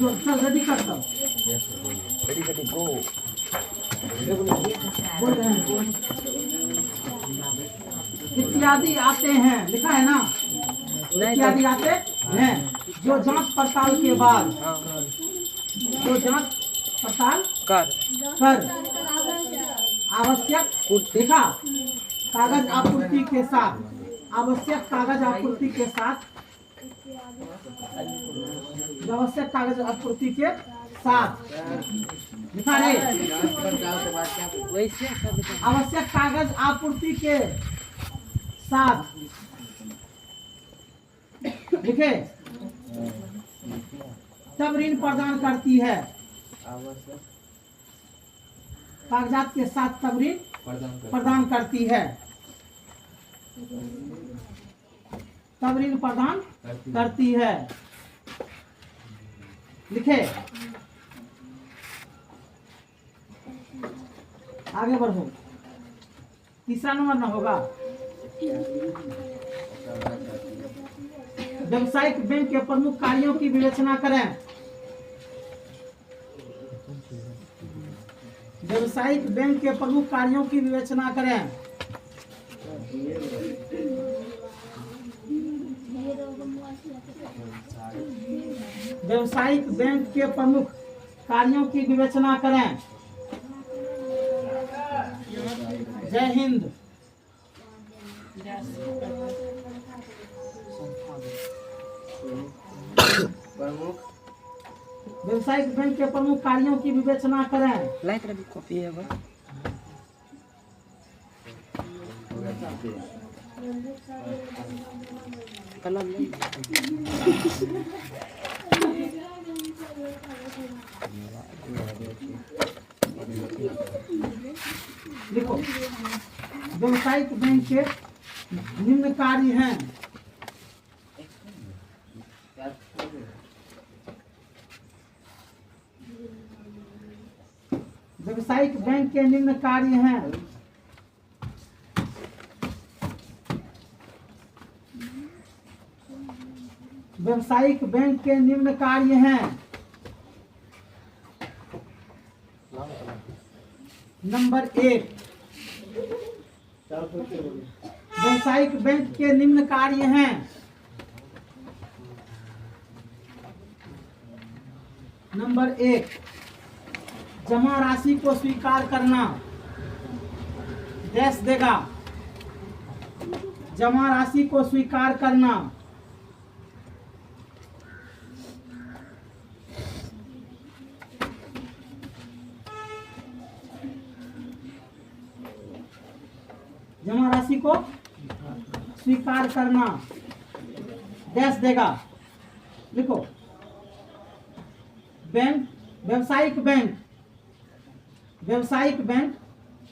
जो चल रेडी कर सब रेडी गो बोल रहे हैं इत्यादि आते हैं, लिखा है ना, इत्यादि आते हैं जो जांच पड़ताल के बाद, जो जांच पड़ताल कर आवश्यक लिखा कागज आपूर्ति के साथ, आवश्यक कागज आपूर्ति के साथ, आवश्यक कागज आपूर्ति के साथ लिखा है, आवश्यक कागज आपूर्ति के साथ लिखे तब ऋण प्रदान करती है, कागजात के साथ तब ऋण प्रदान करती है, तब ऋण प्रदान करती है, लिखे। आगे बढ़ो, तीसरा नंबर ना होगा। व्यावसायिक बैंक के प्रमुख कार्यों की विवेचना करें। व्यावसायिक बैंक के प्रमुख कार्यों की विवेचना करें। व्यावसायिक बैंक के प्रमुख कार्यों की विवेचना करें। जय हिंद। व्यावसायिक बैंक के प्रमुख कार्यों की विवेचना करें। लाइट रवि कॉपी है वो कलम नहीं देखो, व्यावसायिक बैंक के निम्न कार्य हैं। व्यावसायिक बैंक के निम्न कार्य हैं। व्यावसायिक बैंक के निम्न कार्य हैं। नंबर 1, व्यावसायिक बैंक के निम्न कार्य हैं। नंबर 1, जमा राशि को स्वीकार करना। डैश देगा, जमा राशि को स्वीकार करना। जमा राशि को स्वीकार करना, डैश देगा। लिखो, बैंक, व्यावसायिक बैंक, व्यावसायिक बैंक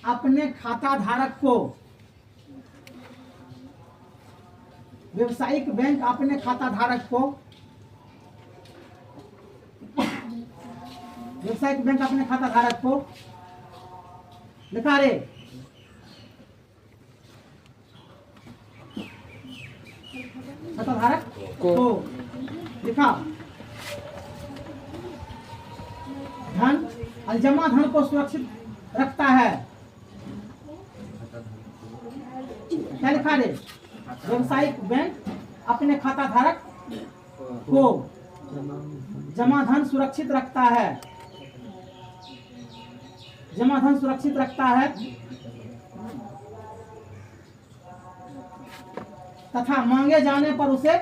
अपने खाता धारक को, व्यावसायिक बैंक अपने खाता धारक को, व्यावसायिक बैंक अपने खाता धारक को, लिखा रे, खाता धारक को लिखा, धन और जमा धन को सुरक्षित रखता है। क्या लिखा रे? व्यावसायिक बैंक अपने खाता धारक को जमा धन सुरक्षित रखता है, जमा धन सुरक्षित रखता है तथा मांगे जाने पर उसे,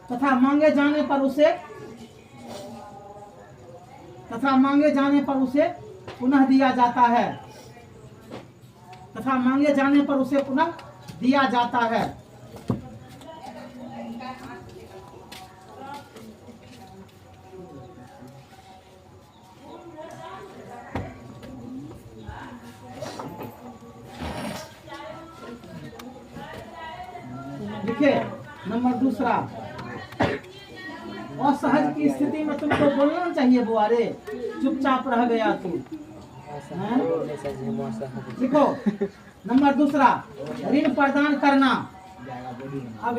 तथा मांगे जाने पर उसे, तथा मांगे जाने पर उसे पुनः दिया जाता है, तथा मांगे जाने पर उसे पुनः दिया जाता है। लिखे नंबर 2, असहज की स्थिति में तुमको बोलना चाहिए बुआरे, चुपचाप रह गया तू। लिखो नंबर 2, ऋण प्रदान करना। अब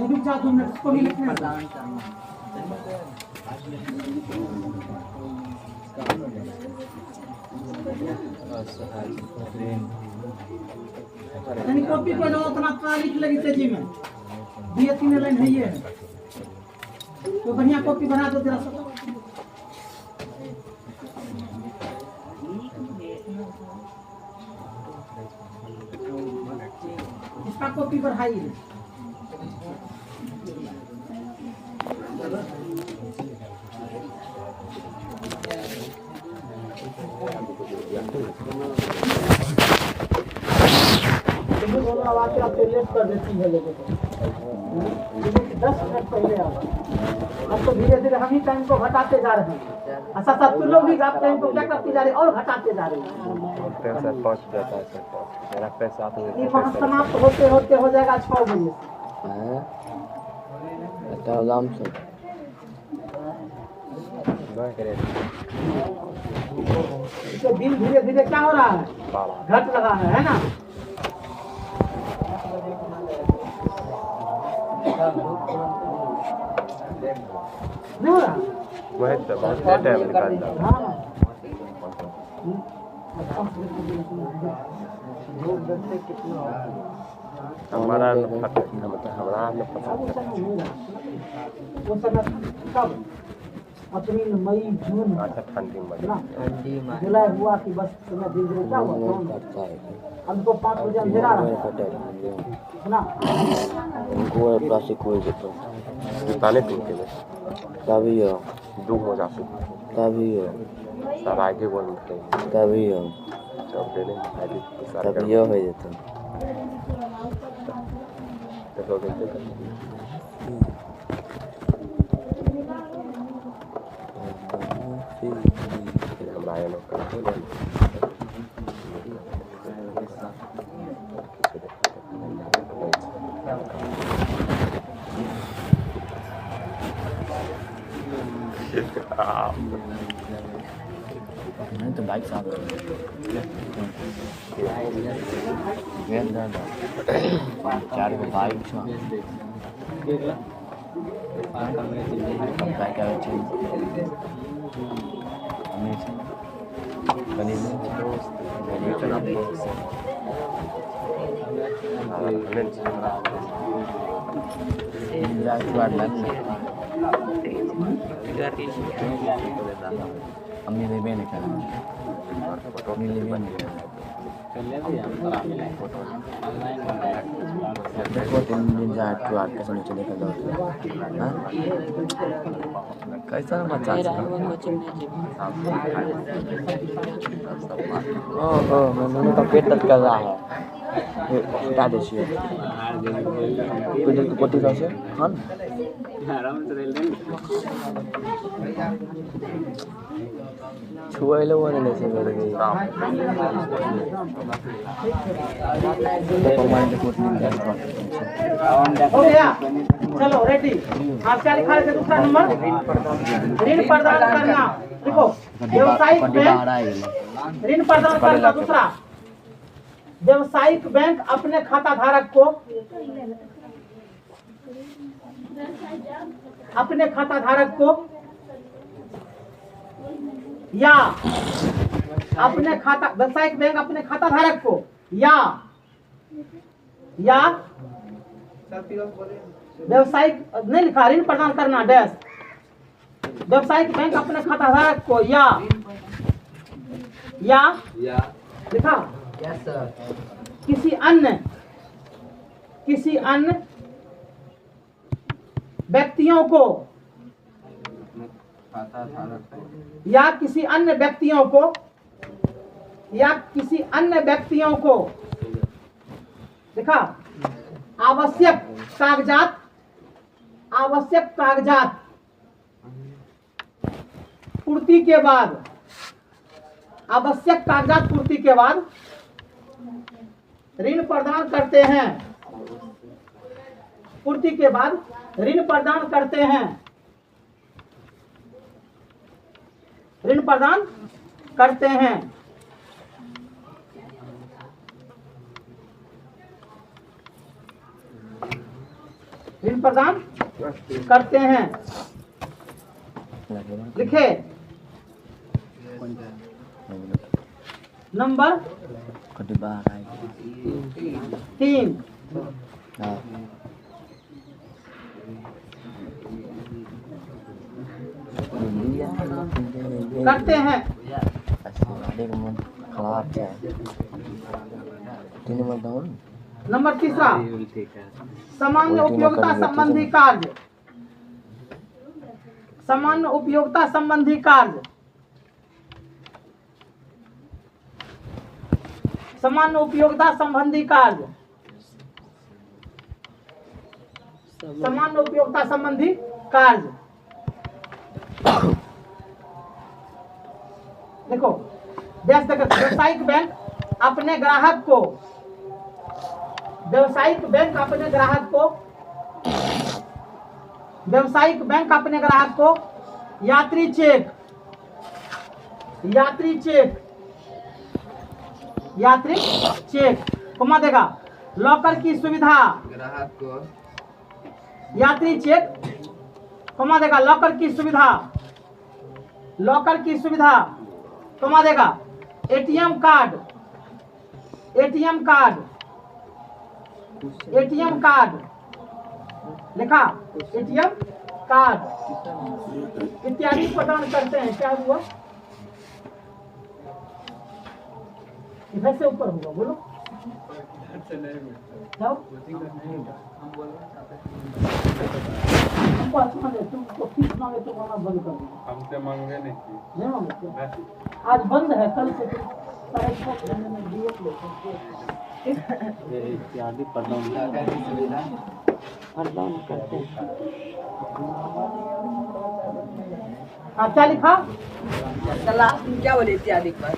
रुक जा 2 मिनट इसको भी लिखने दो। यानी कॉपी पे जो उतना लिख लगी तेजी में 2-3 लाइन है ये तो बढ़िया कॉपी बना दो तेरा सब। इसका कॉपी बढ़ाइए। आवाज़ आप लेट कर देती है लोगों को 10 मिनट पहले आओ। अब तो धीरे धीरे हम ही टाइम को घटाते जा रहे हैं। अच्छा सब तुम लोग भी आप टाइम को क्या करते जा रहे हैं और घटाते जा रहे हैं। पैसा पहुंच जाता है सर, मेरा पैसा तो ये समाप्त होते होते हो जाएगा 6 बजे। अच्छा आराम से तो दिन धीरे धीरे क्या हो रहा है घट रहा है ना। नहीं हो रहा वही तो बहुत टाइम निकालता है। हाँ हमारा हमारा वो समय कब अप्रैल मई जून अच्छा ठंडी में ना जुलाई हुआ कि बस समय धीरे धीरे क्या हुआ हमको 5 बजे अंधेरा रहा ना उनको प्लास्टिक कोई देता निकाले टूटे में तभी हो दुख हो जाते तभी हो सर आगे बोल निकले तभी हो सब दे लेंगे तभी हो जाता तो देखते हम आए लोग करते हैं नहीं तो बाइक साफ कर चार गो बाइक बाइक आवे छै बनी हमने ले बने कर हमने ले बने देखो 3 दिन जा टू आट के समय चले कर दो हां कैसा बच्चा ओ मैंने तो पेट तक कर रहा है हटा दे छिए कोई कोटी का से हां आराम से रेल देंगे छुआइले वाले ले से कर गई हो गया चलो रेडी। आप क्या लिखा है दूसरा नंबर ऋण प्रदान करना देखो व्यवसायिक बैंक ऋण प्रदान करना। दूसरा व्यवसायिक बैंक अपने खाता धारक को या अपने खाता व्यवसायिक बैंक अपने खाता धारक को या व्यवसायिक नहीं लिखा ऋण प्रदान करना डैश व्यवसायिक बैंक अपने खाता धारक को या लिखा किसी अन्य व्यक्तियों को या किसी अन्य व्यक्तियों को लिखा आवश्यक कागजात, आवश्यक कागजात पूर्ति के बाद, आवश्यक कागजात पूर्ति के बाद ऋण प्रदान करते हैं, पूर्ति के बाद ऋण प्रदान करते हैं, ऋण प्रदान करते हैं। ऋण प्रदान करते हैं। लिखे नंबर 3 करते हैं। नंबर 3 सामान्य उपयोगिता संबंधी कार्य, सामान्य उपयोगिता संबंधी कार्य, सामान्य उपयोगिता संबंधी कार्य, सामान्य उपयोगिता संबंधी कार्य। देखो व्यावसायिक बैंक अपने ग्राहक को, व्यावसायिक बैंक अपने ग्राहक को, व्यावसायिक बैंक अपने ग्राहक को यात्री चेक, यात्री चेक, यात्री चेक कमा देगा, लॉकर की सुविधा, ग्राहक को यात्री चेक कमा देगा, लॉकर की सुविधा, लॉकर की सुविधा कमा देगा, ATM card, ATM card, ATM card लिखा, एटीएम कार्ड इत्यादि प्रदान करते हैं। क्या हुआ? इधर से ऊपर होगा, बोलो जाओ। तुमको अच्छा दे, तुमको फीस मांगे तो वहाँ बंद कर दो। हमसे मांगे नहीं मांगे, आज बंद है, कल से तुम साढ़े 6 घंटे में दिए लो। इत्यादि प्रदान करते हैं। हाँ क्या लिखा? क्या बोले इत्यादि पर?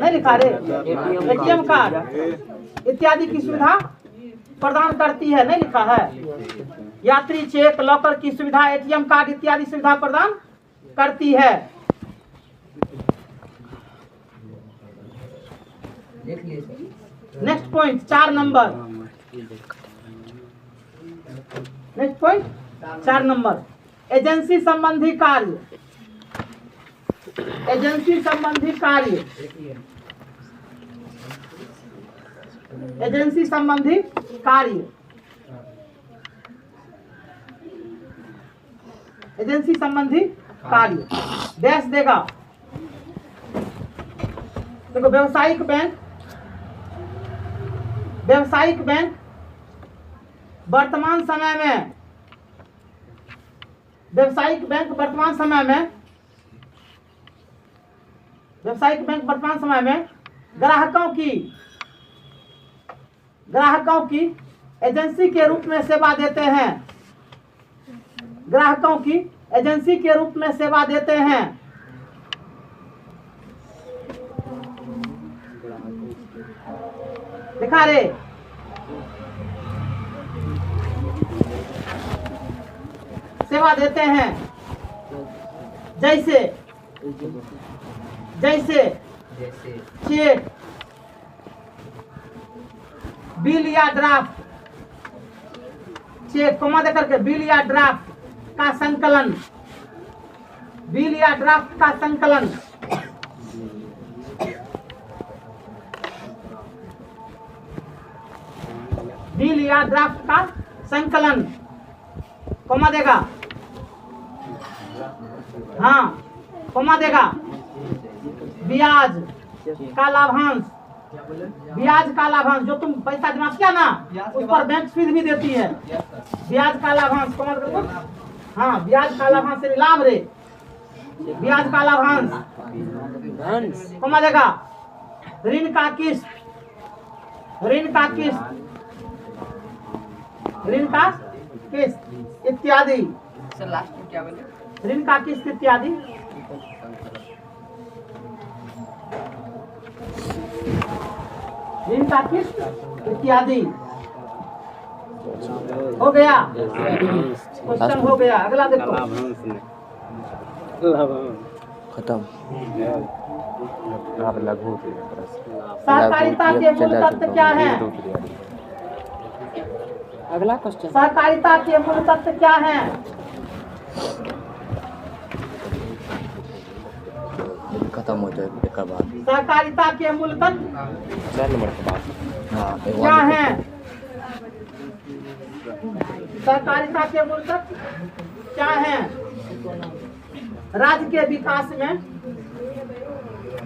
नहीं लिखा रे, एटीएम कार्ड इत्यादि की सुविधा प्रदान करती है, नहीं लिखा है। यात्री चेक, लॉकर की सुविधा, एटीएम कार्ड इत्यादि सुविधा प्रदान करती है। Next point 4 number, next point 4 number agency संबंधी कार्य, एजेंसी संबंधी कार्य, एजेंसी संबंधी कार्य, एजेंसी संबंधी कार्य डैश देगा। देखो व्यावसायिक बैंक, व्यावसायिक बैंक वर्तमान समय में, व्यावसायिक बैंक वर्तमान समय में, व्यावसायिक बैंक वर्तमान समय में ग्राहकों की एजेंसी के रूप में सेवा देते हैं, ग्राहकों की एजेंसी के रूप में सेवा देते हैं। दिखा रे, सेवा देते हैं, जैसे जैसे चेक, बिल या ड्राफ्ट, चेक कमा दे करके बिल या ड्राफ्ट का संकलन, बिल या ड्राफ्ट का संकलन, बिल या ड्राफ्ट का संकलन कमा देगा। हाँ कमा देगा। ब्याज का लाभांश, ब्याज का लाभांश जो तुम पैसा जमा किया ना उस पर बैंक सुध भी देती है। ब्याज का लाभांश कमा देगा। हाँ ब्याज का लाभांश से लाभ रे, ब्याज का लाभांश कमा देगा। ऋण का किस्त, ऋण का किस्त, ऋण का किस्त इत्यादि, सर लास्ट में क्या बोले? ऋण का किस्त इत्यादि। ऋण का किस्त इत्यादि हो गया, क्वेश्चन हो गया। अगला देखो, खत्म। लाभ लघु सहकारिता के मूल तत्व क्या है? अगला क्वेश्चन। सहकारिता के मूल तत्व क्या है? खत्म हो जाए एक बाद। सहकारिता के मूल तत्व 4 नंबर के बाद हाँ एक क्या बार है? सहकारिता के मूल तत्व क्या है? राज्य के विकास में,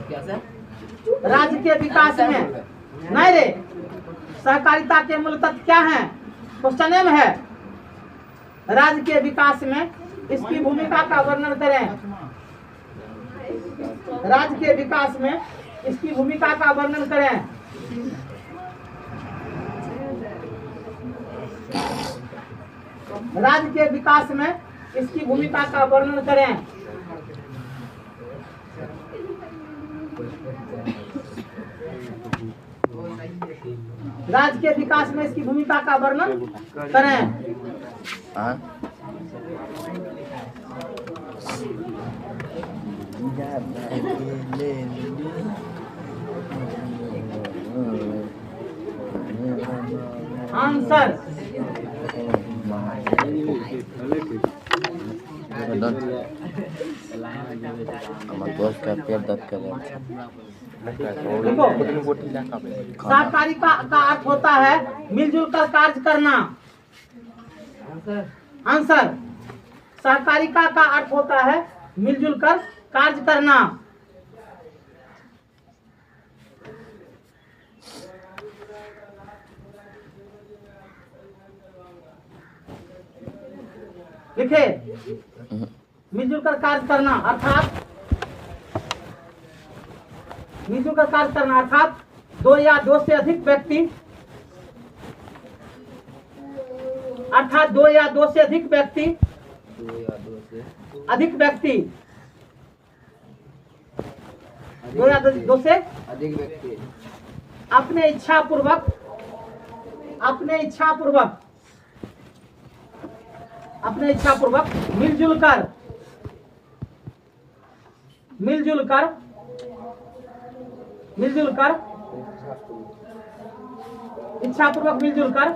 क्या सर? राज्य के विकास में नहीं रे, सहकारिता के मूल तत्व क्या है? क्वेश्चन में है राज्य के विकास में इसकी भूमिका का वर्णन करें। राज्य के विकास में इसकी भूमिका का वर्णन करें। राज्य के विकास में इसकी भूमिका का वर्णन करें। राज्य के विकास में इसकी भूमिका का वर्णन करें। हाँ आंसर हमारे दोस्त का पेट दर्द कर रहा था। देखो, सहकारी का अर्थ होता है मिलजुल कर कार्य करना। आंसर सहकारिता का अर्थ होता है मिलजुल कर कार्य करना। लिखे, मिलजुल कर कार्य करना अर्थात, मिलजुल कर कार्य करना अर्थात दो या दो से अधिक व्यक्ति, अर्थात दो या दो से अधिक व्यक्ति, अधिक व्यक्ति, दो या दो से अधिक व्यक्ति अपने इच्छा पूर्वक, अपने इच्छा पूर्वक, अपने इच्छा पूर्वक मिलजुल कर, मिलजुल कर, मिलजुल कर, इच्छा पूर्वक मिलजुल कर,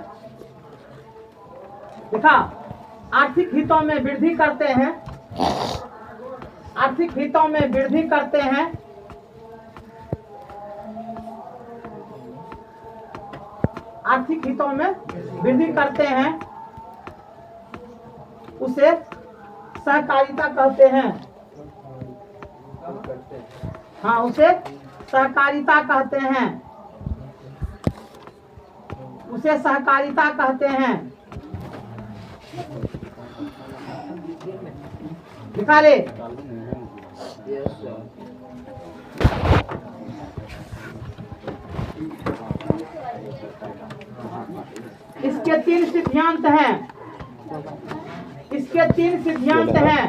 देखा, आर्थिक हितों में वृद्धि करते हैं, आर्थिक हितों में वृद्धि करते हैं, आर्थिक हितों में वृद्धि करते हैं, उसे सहकारिता कहते हैं। हाँ, उसे सहकारिता कहते हैं, उसे सहकारिता कहते हैं। लिखा ले, इसके 3 सिद्धांत हैं, इसके 3 सिद्धांत हैं,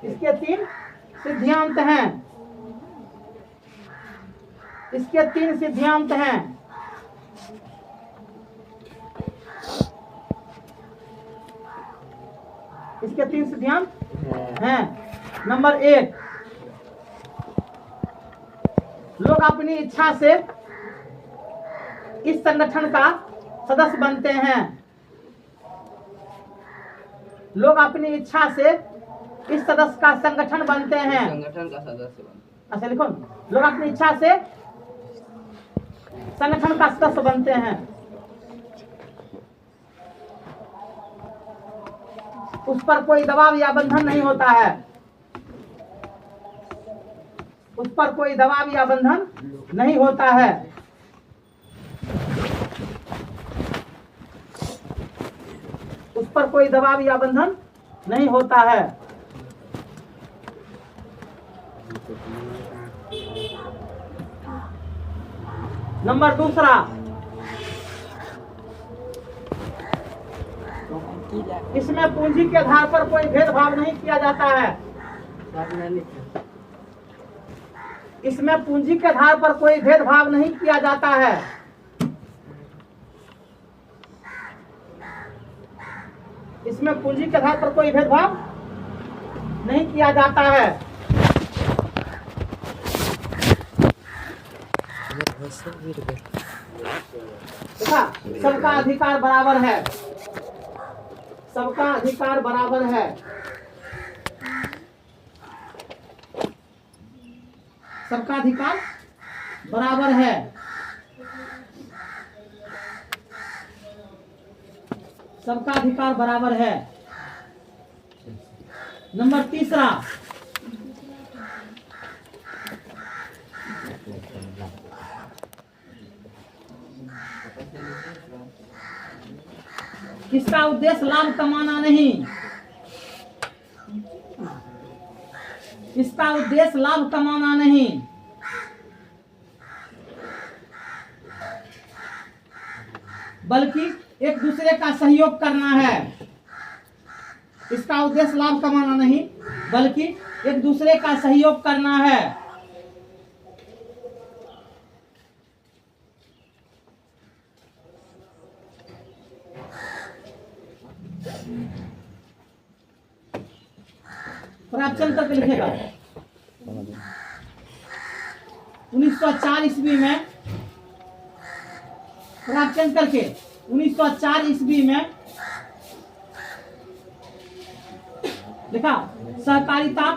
इसके 3 सिद्धांत हैं, इसके 3 सिद्धांत हैं। इसके 3 सिद्धांत हैं। नंबर 1, लोग अपनी इच्छा से इस संगठन का सदस्य बनते हैं। लोग अपनी इच्छा से इस सदस्य का संगठन बनते हैं। संगठन का सदस्य बनते। अच्छा लिखो, लोग अपनी इच्छा से संगठन का सदस्य बनते हैं। उस पर कोई दबाव या बंधन नहीं होता है, उस पर कोई दबाव या बंधन नहीं होता है। उस पर कोई दबाव या बंधन नहीं होता है। नंबर दूसरा, इसमें पूंजी के आधार पर कोई भेदभाव नहीं किया जाता है। इसमें पूंजी के आधार पर कोई भेदभाव नहीं किया जाता है। इसमें पूंजी के आधार पर कोई भेदभाव नहीं किया जाता है। देखा, सबका अधिकार बराबर है। सबका अधिकार बराबर है। सबका अधिकार बराबर है। सबका अधिकार बराबर है। नंबर तीसरा, इसका उद्देश्य लाभ कमाना नहीं। इसका उद्देश्य लाभ कमाना नहीं, बल्कि एक दूसरे का सहयोग करना है। इसका उद्देश्य लाभ कमाना नहीं, बल्कि एक दूसरे का सहयोग करना है। और आप चल करके लिखेगा 1904 ईस्वी में, प्राप्त करके 1904 ईस्वी में लिखा सहकारिता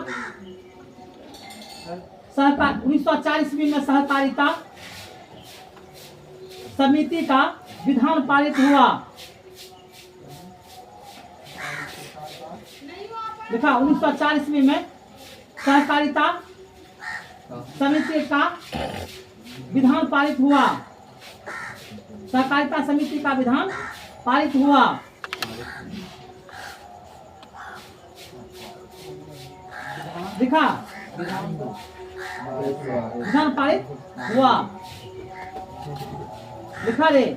1904 ईस्वी में सहकारिता समिति का विधान पारित हुआ। लिखा 1904 ईस्वी में सहकारिता समिति का विधान पारित हुआ। सहकारिता समिति का विधान पारित हुआ। लिखा विधान पारित हुआ। लिखा रे।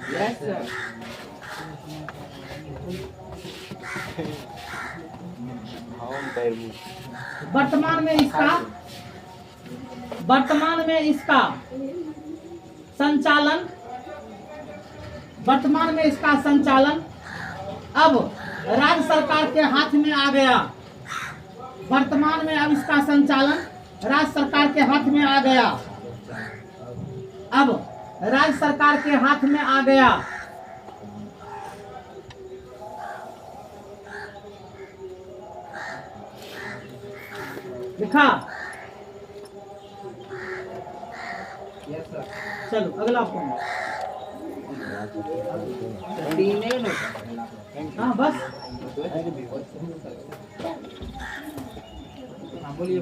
वर्तमान में इसका संचालन अब राज्य सरकार के हाथ में आ गया। वर्तमान में अब इसका संचालन राज्य सरकार के हाथ में आ गया। अब राज्य सरकार के हाथ में आ गया। लिखा। चलो अगला पॉइंट। हाँ बस बोलिए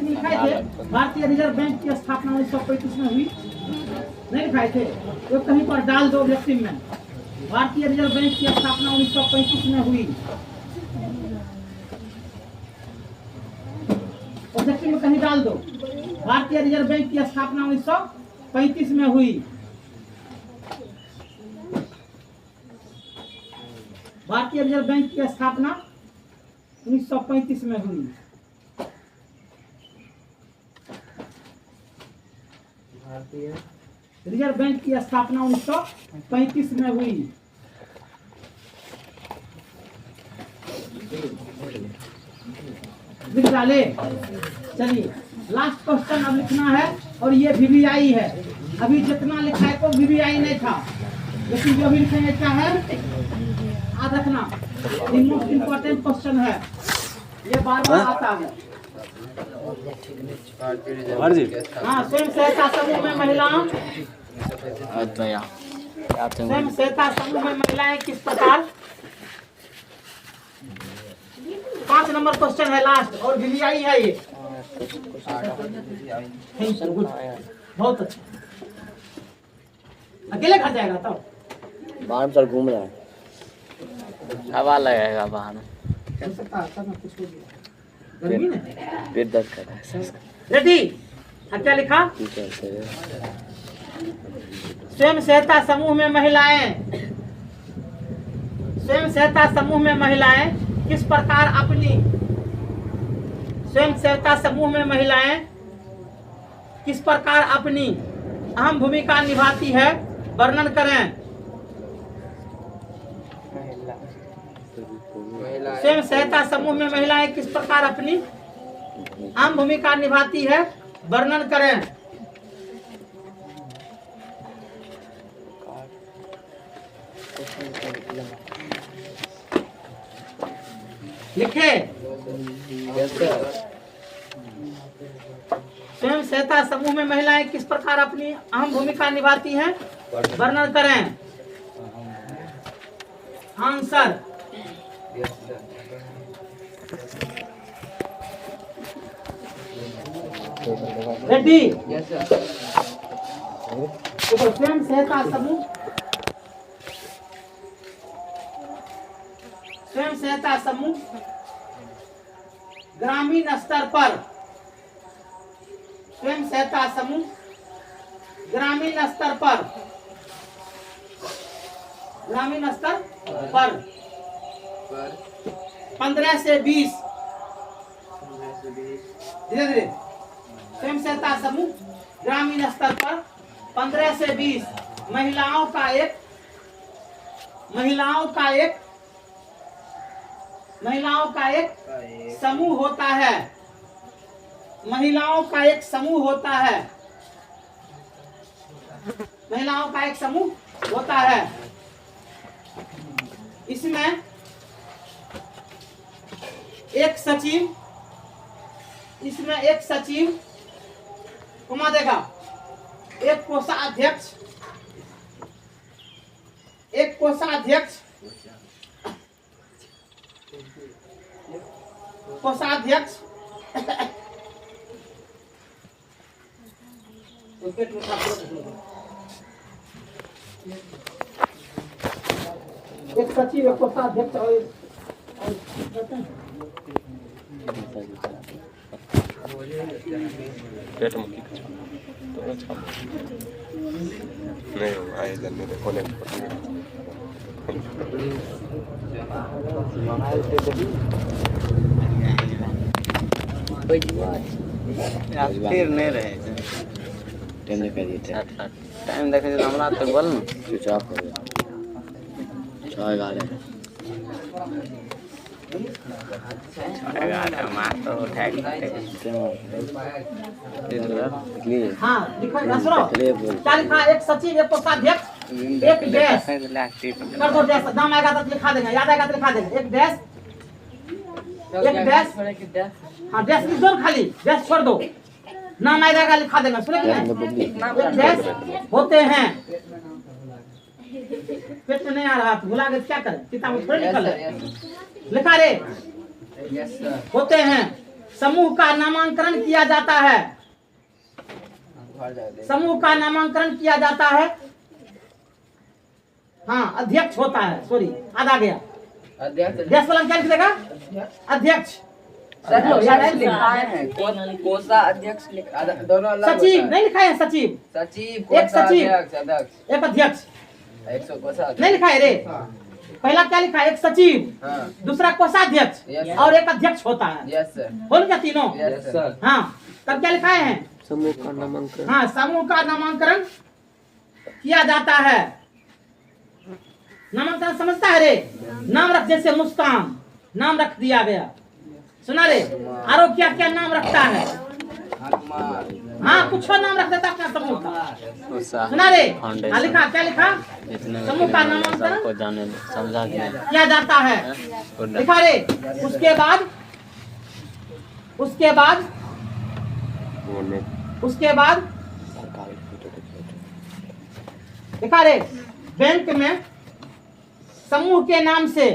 लिखाए थे भारतीय रिजर्व बैंक की स्थापना 1935 में हुई। नहीं लिखाए थे तो कहीं पर डाल दो ऑब्जेक्टिव में। भारतीय रिजर्व बैंक की स्थापना 1935 में हुई। ऑब्जेक्टिव में कहीं डाल दो भारतीय रिजर्व बैंक की स्थापना 1935 में हुई। भारतीय रिजर्व बैंक की स्थापना 1935 में हुई। भारतीय रिजर्व बैंक की स्थापना 1935 में हुई। लिख डाले। चलिए लास्ट क्वेश्चन अब लिखना है और ये VVI है। अभी जितना लिखा है तो VVI नहीं था, लेकिन जो भी लिखेंगे क्या है याद रखना। ये मोस्ट इम्पोर्टेंट क्वेश्चन है, ये बार बार आता है। हाँ, स्वयं सहायता समूह में महिलाओं स्वयं सहायता समूह में महिलाएं किस प्रकार। 5 नंबर क्वेश्चन है लास्ट और VVI है ये। बहुत अच्छा। अकेले घर जाएगा तब बाहर सर घूम रहा है, हवा लगेगा बाहर। हो सकता है कुछ हो गया। गर्मी ने पेट दर्द कर रहा है। रेडी। क्या लिखा? स्वयं सहायता समूह में महिलाएं, स्वयं सहायता समूह में महिलाएं किस प्रकार अपनी, स्वयं सहायता समूह में महिलाएं किस प्रकार अपनी अहम भूमिका निभाती है, वर्णन करें। स्वयं सहायता समूह में महिलाएं किस प्रकार अपनी अहम भूमिका निभाती है, वर्णन करें। लिखे। स्वयं सहायता समूह में महिलाएं किस प्रकार अपनी अहम भूमिका निभाती हैं, वर्णन करें। आंसर। रेडी। स्वयं सहायता समूह, स्वयं सहायता समूह ग्रामीण स्तर पर, स्वयं सहायता समूह ग्रामीण स्तर पर, ग्रामीण स्तर पर 15 से 20 धीरे धीरे, स्वयं सहायता समूह ग्रामीण स्तर पर 15 से 20 महिलाओं का एक समूह होता है, महिलाओं का एक समूह होता है, महिलाओं का एक समूह होता है। इसमें एक सचिव, इसमें एक सचिव घुमा देगा, एक कोषाध्यक्ष, एक कोषाध्यक्ष, कोषाध्यक्ष एक सचिव, एक कोषाध्यक्ष और पेट में नहीं आए जन मेरे कोने फिर नहीं रहे टाइम देखे टाइम देखे हमरा तो बोल ना स्विच ऑफ हो गया 6:11 मार तो उठा हाँ लिखो सुनो क्या लिखा। एक सचिव, एक कोषाध्यक्ष, एक डैश कर दो, डैश नाम आएगा तो लिखा देंगे, याद आएगा तो लिखा देंगे। एक डैश, एक डैश, हाँ डैश लिख दो खाली, डैश छोड़ दो, नाम आएगा लिखा देंगे। सुने कि नहीं? एक डैश होते हैं, पेट में नहीं आ रहा तो भुला गए क्या करें, किताब में थोड़ी निकल है लिखा रे। होते हैं, समूह का नामांकन किया जाता है, समूह का नामांकन किया जाता है। हाँ अध्यक्ष होता है, सॉरी याद आ गया, अध्यक्ष वाला क्या लिख देगा, अध्यक्ष। कोषा अध्यक्ष दोनों अलग, सचिव नहीं लिखा है, सचिव, सचिव एक सचिव, एक अध्यक्ष नहीं लिखा है रे। पहला क्या लिखा है, एक सचिव, दूसरा कोषाध्यक्ष और एक अध्यक्ष होता है। यस सर, बोल क्या तीनों? Yes sir. हाँ तब क्या लिखा है, समूह का नामांकन, हाँ समूह का नामांकन किया जाता है। नामांकन समझता है रे, नाम रख, जैसे मुस्कान नाम रख दिया गया, सुना रे। आरो क्या क्या नाम रखता है, हाँ कुछ नाम रख देता अपना समूह का, सुना रे। लिखा क्या लिखा, समूह का नामांकन जाने समझा किया जाता है, लिखा रे। उसके बाद, उसके बाद, उसके बाद लिखा रे, बैंक में समूह के नाम से,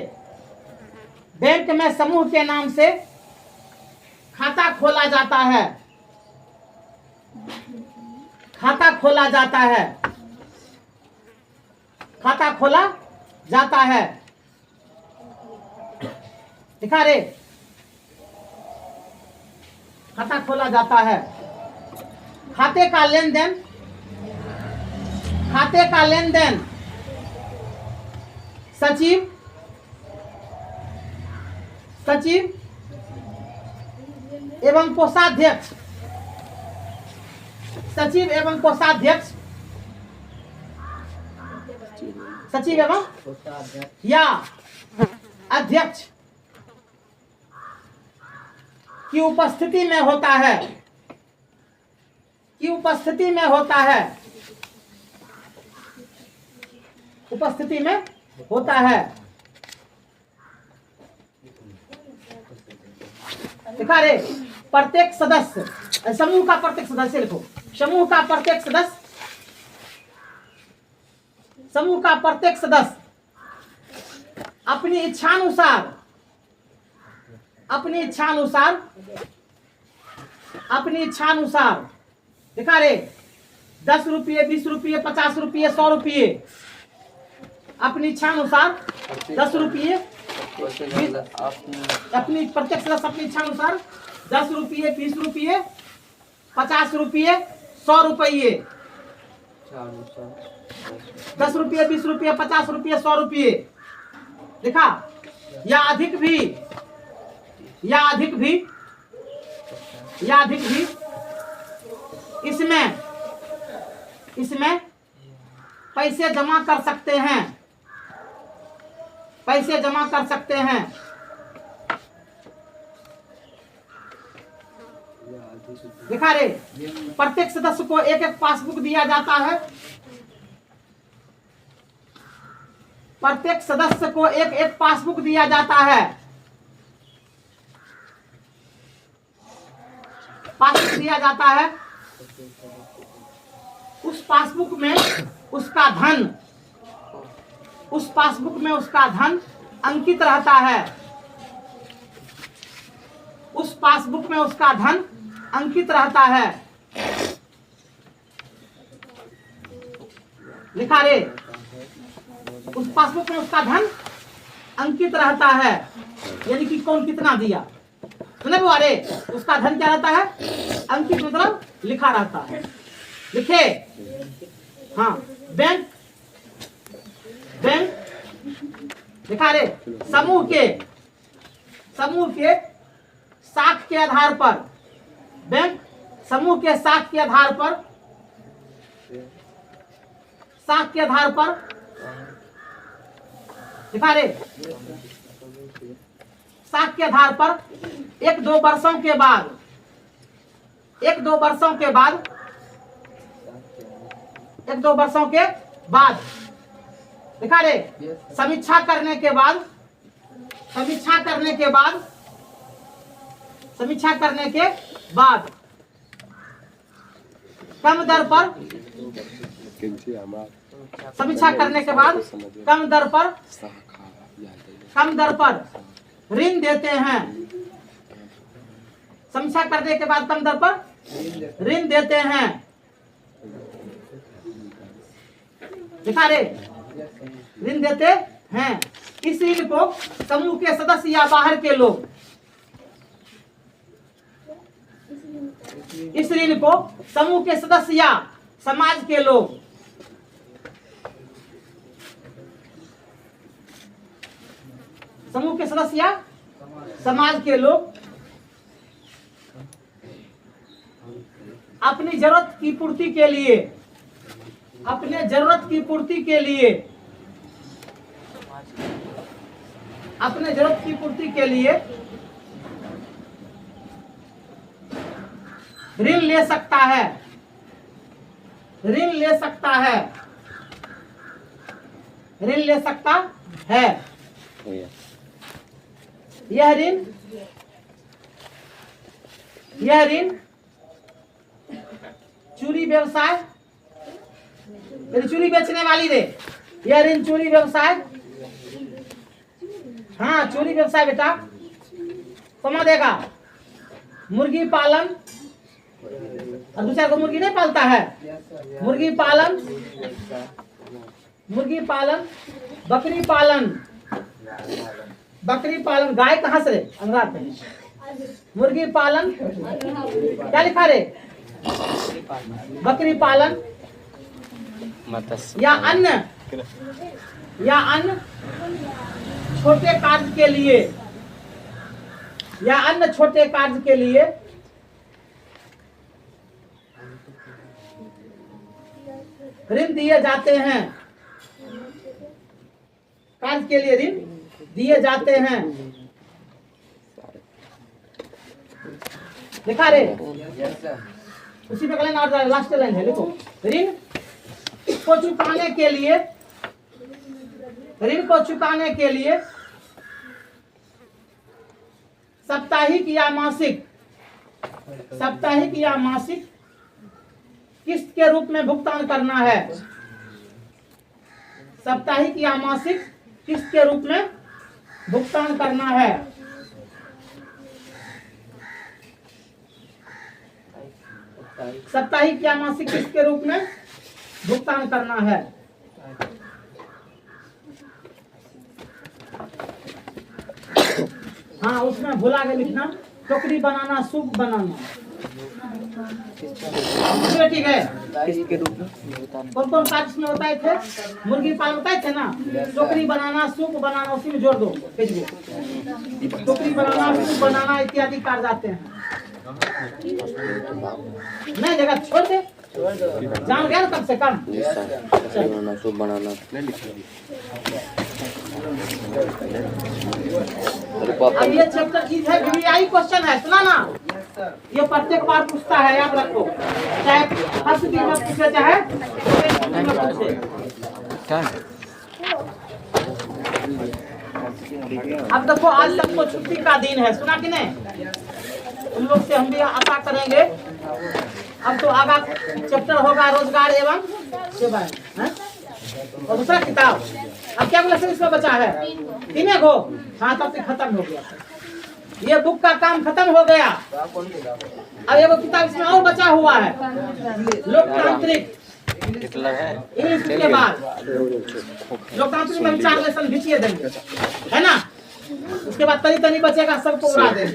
बैंक में समूह के नाम से खाता खोला जाता है, खाता खोला जाता है, खाता खोला जाता है, दिखा रे। खाता खोला जाता है। खाते का लेन देन, खाते का लेन देन सचिव, सचिव एवं कोषाध्यक्ष, सचिव एवं कोषाध्यक्ष, सचिव एवं या अध्यक्ष की उपस्थिति में होता है, की उपस्थिति में होता है, उपस्थिति में होता है। देखा रे, प्रत्येक सदस्य, समूह का प्रत्येक सदस्य लिखो, समूह का प्रत्येक सदस्य, समूह का प्रत्येक सदस्य अपनी इच्छानुसार, अपनी इच्छानुसार, अपनी इच्छानुसार, देखा रे, 10 रुपये, 20 रुपये, 50 रुपये, 100 रुपये, अपनी इच्छानुसार 10 रुपये, अपनी प्रत्येक सदस्य अपनी इच्छानुसार 10 रुपये, 20 रुपये, 50 रुपये, 100 रुपये, 10 रुपये, 20 रुपये, 50 रुपये, 100 रुपये, देखा, या अधिक भी, या अधिक भी, या अधिक भी, इसमें, इसमें पैसे जमा कर सकते हैं, पैसे जमा कर सकते हैं। दिखा रे, प्रत्येक सदस्य को एक एक पासबुक दिया जाता है, प्रत्येक सदस्य को एक एक पासबुक दिया जाता है। पासबुक दिया जाता है, उस पासबुक में उसका धन, उस पासबुक में उसका धन अंकित रहता है, उस पासबुक में उसका धन अंकित रहता है। लिखा रे, उस पासबुक में उसका धन अंकित रहता है, यानी कि कौन कितना दिया, सुने बुआ रे, उसका धन क्या रहता है, अंकित मतलब लिखा रहता है। लिखे, हाँ, बैंक, बैंक, लिखा रे, समूह के, समूह के साख के आधार पर, बैंक समूह के साख के आधार पर, साख के आधार पर, लिखा रे, साख के आधार पर 1-2 वर्षों के बाद, 1-2 वर्षों के बाद, 1-2 वर्षों के बाद, लिखा रे, समीक्षा करने के बाद, समीक्षा करने के बाद, समीक्षा करने के बाद कम दर पर, समीक्षा करने के बाद कम दर पर, कम दर पर ऋण देते हैं, समीक्षा करने के बाद कम दर पर ऋण देते हैं। दिखा रे, ऋण देते हैं। इस ऋण को समूह के सदस्य या बाहर के लोग, इस ऋण को समूह के सदस्य या समाज के लोग, समूह के सदस्य या समाज के लोग अपनी जरूरत की पूर्ति के लिए, अपने जरूरत की पूर्ति के लिए, अपने जरूरत की पूर्ति के लिए ऋण ले सकता है, ऋण ले सकता है, ऋण ले सकता है। यह ऋण, यह ऋण चूड़ी व्यवसाय, चूड़ी बेचने वाली रे, यह ऋण चूड़ी व्यवसाय, हाँ चूड़ी व्यवसाय बेटा, कमा देगा। मुर्गी पालन, और 2-4 को मुर्गी नहीं पालता है, मुर्गी पालन, मुर्गी पालन, बकरी पालन, बकरी पालन, गाय कहाँ से रे, अनुराग मुर्गी पालन, क्या लिखा रे? बकरी पालन मत्स्य या अन्य छोटे कार्य के लिए, या अन्य छोटे कार्य के लिए ऋण दिए जाते हैं। कार्य के लिए ऋण दिए जाते हैं। लिखा रे? उसी में लाइन लास्ट लाइन है, लिखो। ऋण को चुकाने के लिए, ऋण को चुकाने के लिए साप्ताहिक या मासिक किस्त के रूप में भुगतान करना है। साप्ताहिक या मासिक किस्त के रूप में भुगतान करना है। साप्ताहिक या मासिक किस्त के रूप में भुगतान करना है। हाँ, उसमें भुला के लिखना, टोकरी बनाना, सूप बनाना। ठीक है। कौन कौन कार्य इसमें बताए थे? मुर्गी पालन बताए थे ना, टोकरी बनाना, सूप बनाना, उसी में जोड़ दो। टोकरी बनाना, सूप बनाना इत्यादि कार्य आते हैं। नहीं जगह छोड़ दे, जान गया ना कम से कम। सूप बनाना अब ये चैप्टर चीज है, वीवीआई क्वेश्चन है, सुना ना। ये प्रत्येक बार पूछता है, याद रखो। चाहे फर्स्ट दिन में पूछे, चाहे पूछे। अब देखो, आज सबको छुट्टी का दिन है, सुना कि नहीं? तुम लोग से हम भी आशा करेंगे। अब तो आगा चैप्टर होगा रोजगार एवं सेवाएं, हैं? और दूसरा किताब अब क्या बोले इसमें बचा है? 3 गो। हाँ, तब से खत्म हो गया। ये बुक का काम खत्म हो गया। अब ये किताब इसमें और बचा हुआ है, लोकतांत्रिक इंग्लिश के बाद। लोकतांत्रिक में 4 लेसन खींचिए देंगे, है ना। उसके बाद तनी तनी बचेगा, सबको उड़ा देंगे।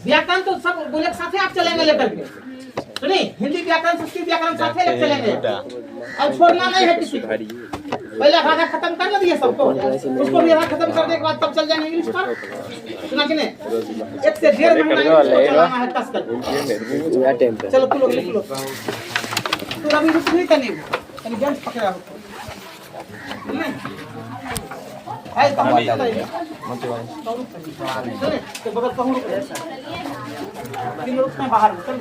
व्याकरण तो सब बोले साथे आप चलेंगे लेकर के, सुनी। हिंदी व्याकरण, संस्कृत व्याकरण साथे लेकर चलेंगे। अब छोड़ना नहीं है किसी को। पहले आधा खत्म कर ना दिए सबको, उसको भी आधा खत्म करने के बाद तब चल जाएंगे इंग्लिश पर, सुना कि नहीं। 1 से 1.5 महीना इंग्लिश चलाना है, कस कर। चलो तू लोग लिख लो। तू अभी रुक नहीं करनी, तनी बेंच पकड़ा हो है तो हम करेंगे। सुने तो बगल कहूं 3 लोग में बाहर चल।